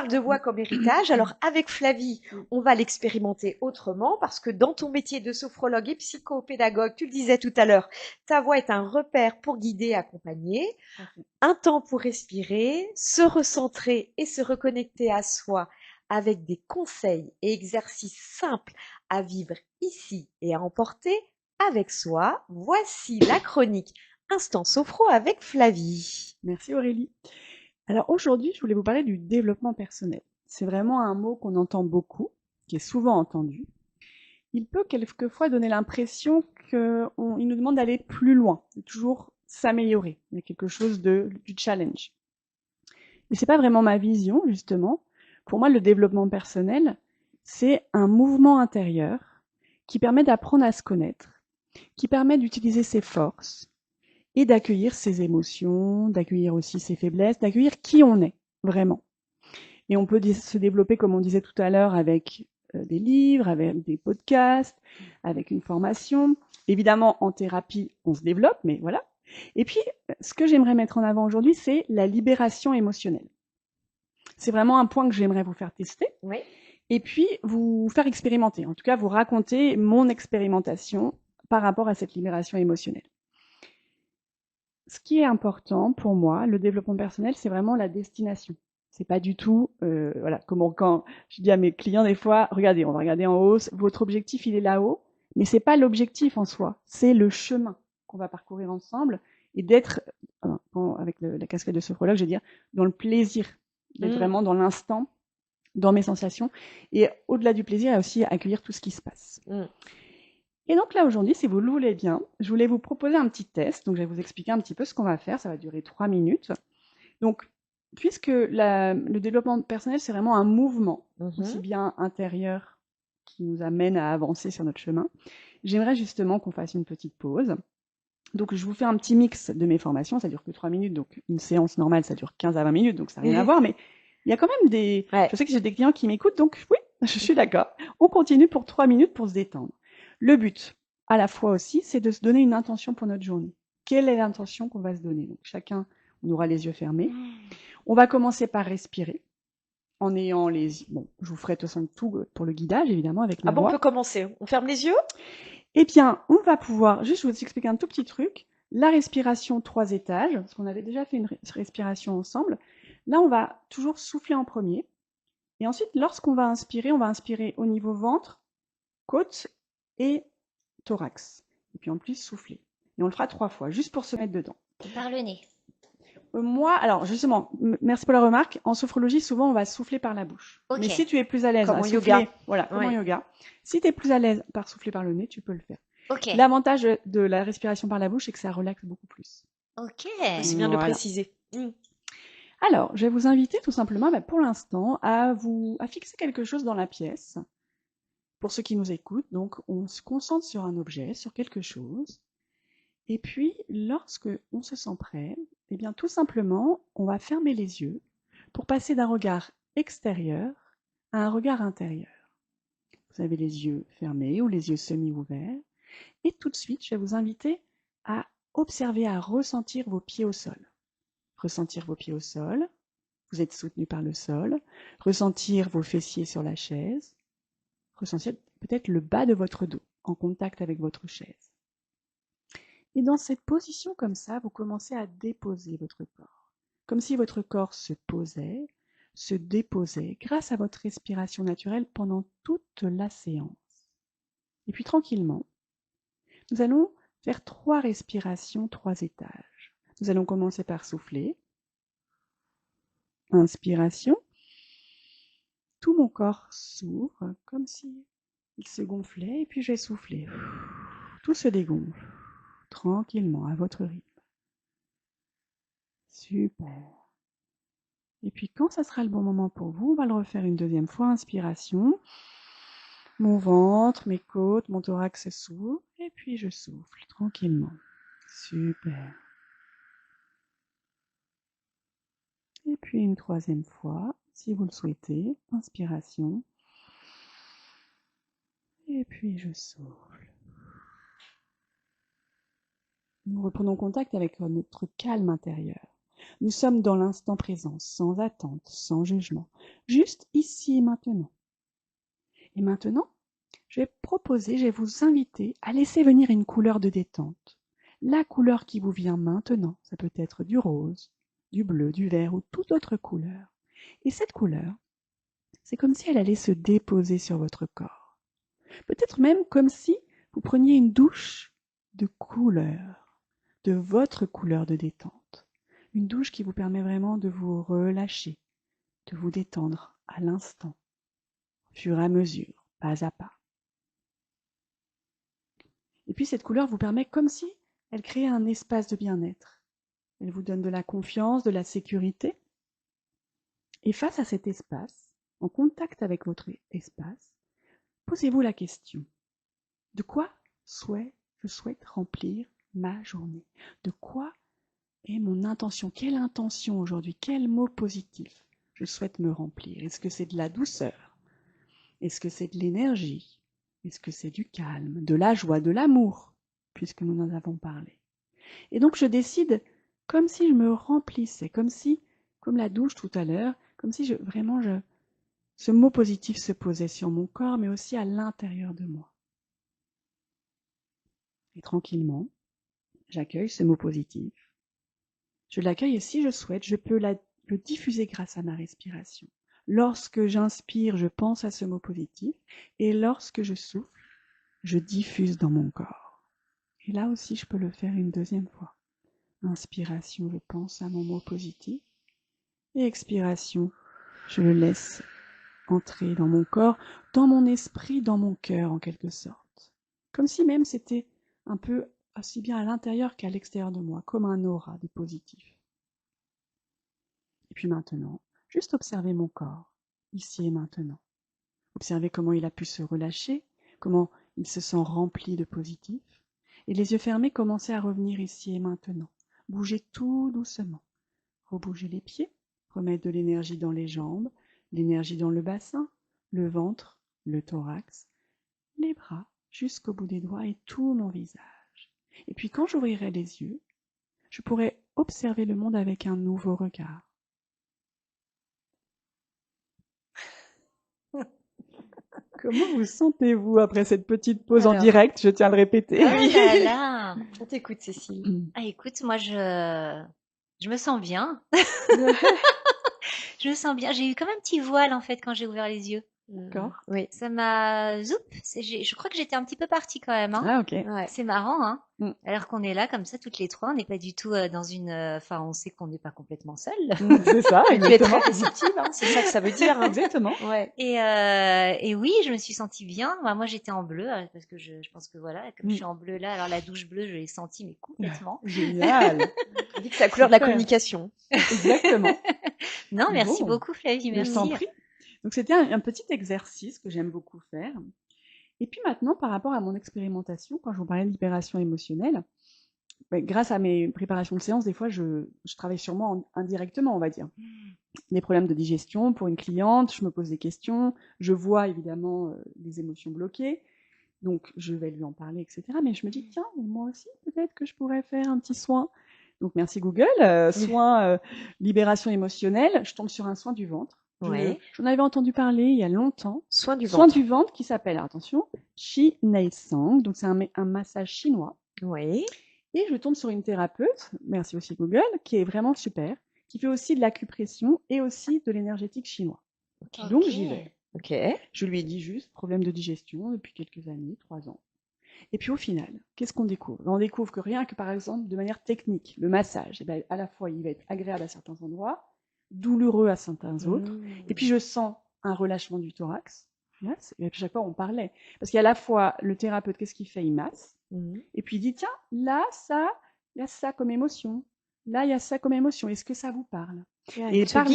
parle de voix comme héritage. Alors, avec Flavie, on va l'expérimenter autrement parce que dans ton métier de sophrologue et psychopédagogue, tu le disais tout à l'heure, ta voix est un repère pour guider, accompagner, un temps pour respirer, se recentrer et se reconnecter à soi avec des conseils et exercices simples à vivre ici et à emporter avec soi. Voici la chronique Instant Sophro avec Flavie. Merci Aurélie. Alors aujourd'hui, je voulais vous parler du développement personnel. C'est vraiment un mot qu'on entend beaucoup, qui est souvent entendu. Il peut quelquefois donner l'impression qu'il nous demande d'aller plus loin, de toujours s'améliorer. Il y a quelque chose du challenge. Mais c'est pas vraiment ma vision, justement. Pour moi, le développement personnel, c'est un mouvement intérieur qui permet d'apprendre à se connaître, qui permet d'utiliser ses forces et d'accueillir ses émotions, d'accueillir aussi ses faiblesses, d'accueillir qui on est, vraiment. Et on peut se développer, comme on disait tout à l'heure, avec des livres, avec des podcasts, avec une formation. Évidemment, en thérapie, on se développe, mais voilà. Et puis, ce que j'aimerais mettre en avant aujourd'hui, c'est la libération émotionnelle. C'est vraiment un point que j'aimerais vous faire tester. Oui. Et puis, vous faire expérimenter. En tout cas, vous raconter mon expérimentation par rapport à cette libération émotionnelle. Ce qui est important pour moi, le développement personnel, c'est vraiment la destination. C'est pas du tout, voilà, comment quand je dis à mes clients des fois, regardez, on va regarder en haut, votre objectif il est là-haut, mais c'est pas l'objectif en soi, c'est le chemin qu'on va parcourir ensemble et d'être, avec la casquette de sophrologue, je veux dire, dans le plaisir, d'être vraiment dans l'instant, dans mes sensations, et au-delà du plaisir, il y a aussi accueillir tout ce qui se passe. Et donc là, aujourd'hui, si vous le voulez bien, je voulais vous proposer un petit test. Donc, je vais vous expliquer un petit peu ce qu'on va faire. Ça va durer 3 minutes. Donc, puisque le développement personnel, c'est vraiment un mouvement, aussi bien intérieur, qui nous amène à avancer sur notre chemin, j'aimerais justement qu'on fasse une petite pause. Donc, je vous fais un petit mix de mes formations. Ça dure que 3 minutes. Donc, une séance normale, ça dure 15 à 20 minutes. Donc, ça n'a rien à voir. Mais il y a quand même des... Ouais. Je sais que j'ai des clients qui m'écoutent. Donc, oui, je suis d'accord. On continue pour 3 minutes pour se détendre. Le but, à la fois aussi, c'est de se donner une intention pour notre journée. Quelle est l'intention qu'on va se donner? Donc, chacun, on aura les yeux fermés. On va commencer par respirer en ayant les... Bon, je vous ferai de toute façon tout pour le guidage, évidemment, avec ma Ah bon, on voix. peut commencer. On ferme les yeux? Eh bien, on va pouvoir, juste je vous expliquer un tout petit truc, la respiration 3 étages, parce qu'on avait déjà fait une respiration ensemble. Là, on va toujours souffler en premier. Et ensuite, lorsqu'on va inspirer, on va inspirer au niveau ventre, côte et thorax. Et puis en plus, souffler. Et on le fera 3 fois, juste pour se mettre dedans. Par le nez. Moi, alors justement, merci pour la remarque. En sophrologie, souvent, on va souffler par la bouche. Ok. Mais si tu es plus à l'aise Comme à en souffler, yoga. voilà, comme en Ouais. yoga, si tu es plus à l'aise par souffler par le nez, tu peux le faire. Ok. L'avantage de la respiration par la bouche, c'est que ça relaxe beaucoup plus. Ok. C'est bien de le Voilà. préciser. Alors, je vais vous inviter tout simplement, pour l'instant, à fixer quelque chose dans la pièce. Pour ceux qui nous écoutent, donc, on se concentre sur un objet, sur quelque chose. Et puis, lorsque on se sent prêt, eh bien, tout simplement, on va fermer les yeux pour passer d'un regard extérieur à un regard intérieur. Vous avez les yeux fermés ou les yeux semi-ouverts. Et tout de suite, je vais vous inviter à observer, à ressentir vos pieds au sol. Ressentir vos pieds au sol. Vous êtes soutenu par le sol. Ressentir vos fessiers sur la chaise. Ressentir peut-être le bas de votre dos en contact avec votre chaise. Et dans cette position comme ça, vous commencez à déposer votre corps. Comme si votre corps se posait, se déposait grâce à votre respiration naturelle pendant toute la séance. Et puis tranquillement, nous allons faire 3 respirations, 3 étages. Nous allons commencer par souffler. Inspiration. Tout mon corps s'ouvre comme si il se gonflait et puis je vais souffler. Tout se dégonfle tranquillement à votre rythme. Super. Et puis quand ça sera le bon moment pour vous, on va le refaire une deuxième fois. Inspiration. Mon ventre, mes côtes, mon thorax s'ouvre et puis je souffle tranquillement. Super. Et puis une troisième fois, si vous le souhaitez. Inspiration. Et puis je souffle. Nous reprenons contact avec notre calme intérieur. Nous sommes dans l'instant présent, sans attente, sans jugement, juste ici et maintenant. Et maintenant, je vais vous inviter à laisser venir une couleur de détente. La couleur qui vous vient maintenant, ça peut être du rose, du bleu, du vert ou toute autre couleur. Et cette couleur, c'est comme si elle allait se déposer sur votre corps. Peut-être même comme si vous preniez une douche de couleur, de votre couleur de détente. Une douche qui vous permet vraiment de vous relâcher, de vous détendre à l'instant, au fur et à mesure, pas à pas. Et puis cette couleur vous permet comme si elle créait un espace de bien-être. Elle vous donne de la confiance, de la sécurité. Et face à cet espace, en contact avec votre espace, posez-vous la question. De quoi je souhaite remplir ma journée? De quoi est mon intention? Quelle intention aujourd'hui? Quel mot positif je souhaite me remplir? Est-ce que c'est de la douceur? Est-ce que c'est de l'énergie? Est-ce que c'est du calme, de la joie, de l'amour, puisque nous en avons parlé? Et donc je décide comme si je me remplissais, comme la douche tout à l'heure, comme si ce mot positif se posait sur mon corps, mais aussi à l'intérieur de moi. Et tranquillement, j'accueille ce mot positif. Je l'accueille et si je souhaite, je peux le diffuser grâce à ma respiration. Lorsque j'inspire, je pense à ce mot positif et lorsque je souffle, je diffuse dans mon corps. Et là aussi, je peux le faire une deuxième fois. Inspiration, je pense à mon mot positif et expiration, je le laisse entrer dans mon corps, dans mon esprit, dans mon cœur en quelque sorte. Comme si même c'était un peu aussi bien à l'intérieur qu'à l'extérieur de moi, comme un aura de positif. Et puis maintenant, juste observer mon corps, ici et maintenant. Observer comment il a pu se relâcher, comment il se sent rempli de positif. Et les yeux fermés, commencer à revenir ici et maintenant. Bouger tout doucement. Rebouger les pieds, remettre de l'énergie dans les jambes, l'énergie dans le bassin, le ventre, le thorax, les bras, jusqu'au bout des doigts et tout mon visage. Et puis quand j'ouvrirai les yeux, je pourrai observer le monde avec un nouveau regard. Comment vous sentez-vous après cette petite pause en direct? Je tiens à le répéter. Oh là là. On t'écoute, Cécile. Ah, écoute, moi, je me sens bien. Je me sens bien. J'ai eu comme un petit voile, en fait, quand j'ai ouvert les yeux. D'accord. Oui. Ça m'a... Zoup. Je crois que j'étais un petit peu partie quand même. Hein. Ah, ok. Ouais. C'est marrant, hein. Mm. Alors qu'on est là, comme ça, toutes les trois. On n'est pas du tout dans une... Enfin, on sait qu'on n'est pas complètement seuls. C'est ça, Tu es exactement. très réceptive, hein, c'est ça que ça veut dire. Hein. Exactement. Ouais. Et oui, je me suis sentie bien. Moi, j'étais en bleu, parce que je pense que voilà, comme je suis en bleu là, alors la douche bleue, je l'ai sentie, mais complètement. Génial. On dit que c'est la couleur de la Super. communication. Exactement. Non, merci Bon. beaucoup, Flavie, Je merci. t'en prie. Donc c'était un petit exercice que j'aime beaucoup faire. Et puis maintenant, par rapport à mon expérimentation, quand je vous parlais de libération émotionnelle, grâce à mes préparations de séance, des fois, je travaille sur moi indirectement, on va dire. Des problèmes de digestion pour une cliente, je me pose des questions, je vois évidemment des émotions bloquées, donc je vais lui en parler, etc. Mais je me dis, tiens, moi aussi, peut-être que je pourrais faire un petit soin. Donc merci Google, soin libération émotionnelle, je tombe sur un soin du ventre. Ouais. J'en avais entendu parler il y a longtemps. Soin du Soin ventre. du ventre qui s'appelle, attention, Chi Nei Sang, donc c'est un massage chinois. Oui. Et je tombe sur une thérapeute, merci aussi Google, qui est vraiment super, qui fait aussi de l'acupression et aussi de l'énergétique chinois. Okay. Donc j'y vais. Ok. Je lui ai dit juste problème de digestion depuis quelques années, 3 ans. Et puis au final, qu'est-ce qu'on découvre? On découvre que rien que par exemple de manière technique, le massage, eh ben, à la fois il va être agréable à certains endroits, douloureux à certains autres, et puis je sens un relâchement du thorax. Yes. Et puis chaque fois on parlait. Parce qu'il y a à la fois le thérapeute, qu'est-ce qu'il fait? Il masse, et puis il dit tiens, là, il y a ça comme émotion. Là, il y a ça comme émotion. Est-ce que ça vous parle? Et par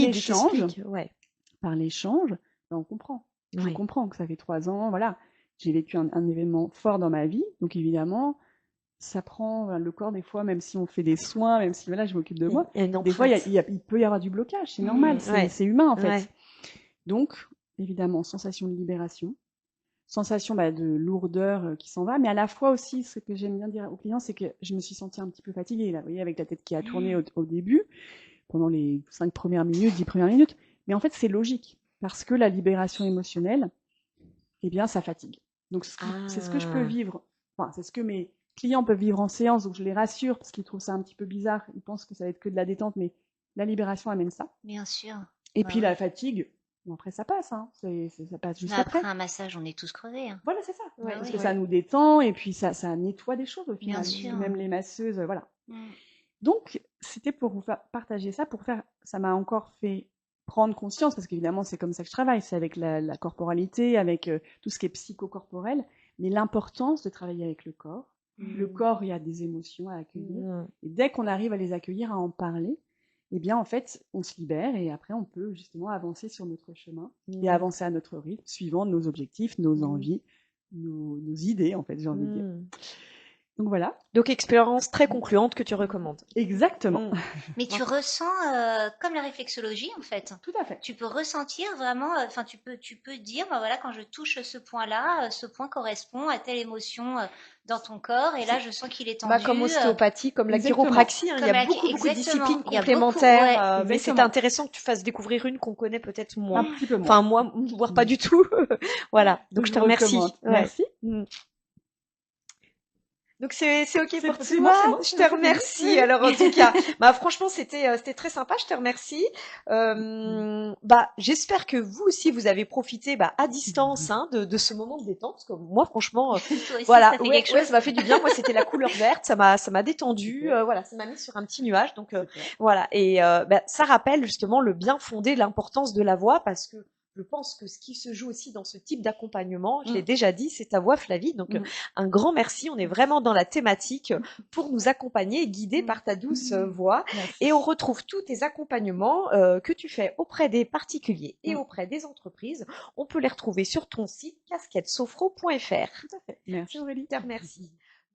l'échange, ben, on comprend. Je comprends que ça fait 3 ans, voilà. J'ai vécu un événement fort dans ma vie, donc évidemment, ça prend le corps des fois, même si on fait des soins, même si voilà, je m'occupe de moi. Des fois, il peut y avoir du blocage, c'est normal, c'est humain en fait. Ouais. Donc, évidemment, sensation de libération, sensation de lourdeur qui s'en va, mais à la fois aussi, ce que j'aime bien dire aux clients, c'est que je me suis sentie un petit peu fatiguée, là, vous voyez, avec la tête qui a tourné au début. pendant les 5 premières minutes, 10 premières minutes. Mais en fait, c'est logique parce que la libération émotionnelle, eh bien, ça fatigue. Donc, c'est ce que je peux vivre. Enfin, c'est ce que mes clients peuvent vivre en séance. Donc, je les rassure parce qu'ils trouvent ça un petit peu bizarre. Ils pensent que ça va être que de la détente, mais la libération amène ça. Bien sûr. Et puis la fatigue, bon, après ça passe, hein. Ça passe juste Mais après après. un massage, on est tous crevés. Hein. Voilà, c'est ça. Ouais, Parce ouais, que ouais. ça nous détend et puis ça nettoie des choses au final. Bien sûr. Même les masseuses, voilà. Mm. Donc, c'était pour vous partager ça, ça m'a encore fait prendre conscience, parce qu'évidemment, c'est comme ça que je travaille, c'est avec la corporalité, avec tout ce qui est psychocorporel, mais l'importance de travailler avec le corps. Le corps, il y a des émotions à accueillir. Et dès qu'on arrive à les accueillir, à en parler, eh bien, en fait, on se libère et après, on peut justement avancer sur notre chemin et avancer à notre rythme, suivant nos objectifs, nos envies, nos idées, en fait, j'ai envie de dire. Donc voilà. Donc expérience très concluante que tu recommandes. Exactement. Mais tu ressens comme la réflexologie en fait. Tout à fait. Tu peux ressentir vraiment, enfin tu peux dire, bah voilà, quand je touche ce point-là, ce point correspond à telle émotion dans ton corps, et là je sens qu'il est tendu. Bah, comme ostéopathie, comme la Exactement. chiropraxie, hein, il y a beaucoup de disciplines complémentaires, mais c'est intéressant que tu fasses découvrir une qu'on connaît peut-être moins. Un petit peu moins. Enfin moi, voire pas du tout. Voilà. Donc je te remercie. Merci. Donc c'est ok pour c'est toi. bon, Je te remercie. Alors en tout cas, bah franchement c'était très sympa. Je te remercie. Bah j'espère que vous aussi vous avez profité à distance de ce moment de détente, parce que moi franchement voilà, ça m'a fait du bien. Moi c'était la couleur verte, ça m'a détendu. Voilà, ça m'a mis sur un petit nuage. Donc voilà, et ça rappelle justement le bien fondé, l'importance de la voix, parce que je pense que ce qui se joue aussi dans ce type d'accompagnement, je l'ai déjà dit, c'est ta voix, Flavie. Donc, un grand merci. On est vraiment dans la thématique pour nous accompagner, guider par ta douce voix. Merci. Et on retrouve tous tes accompagnements que tu fais auprès des particuliers et auprès des entreprises. On peut les retrouver sur ton site casquettesofro.fr. Tout à fait. Merci Aurélie. Je te remercie.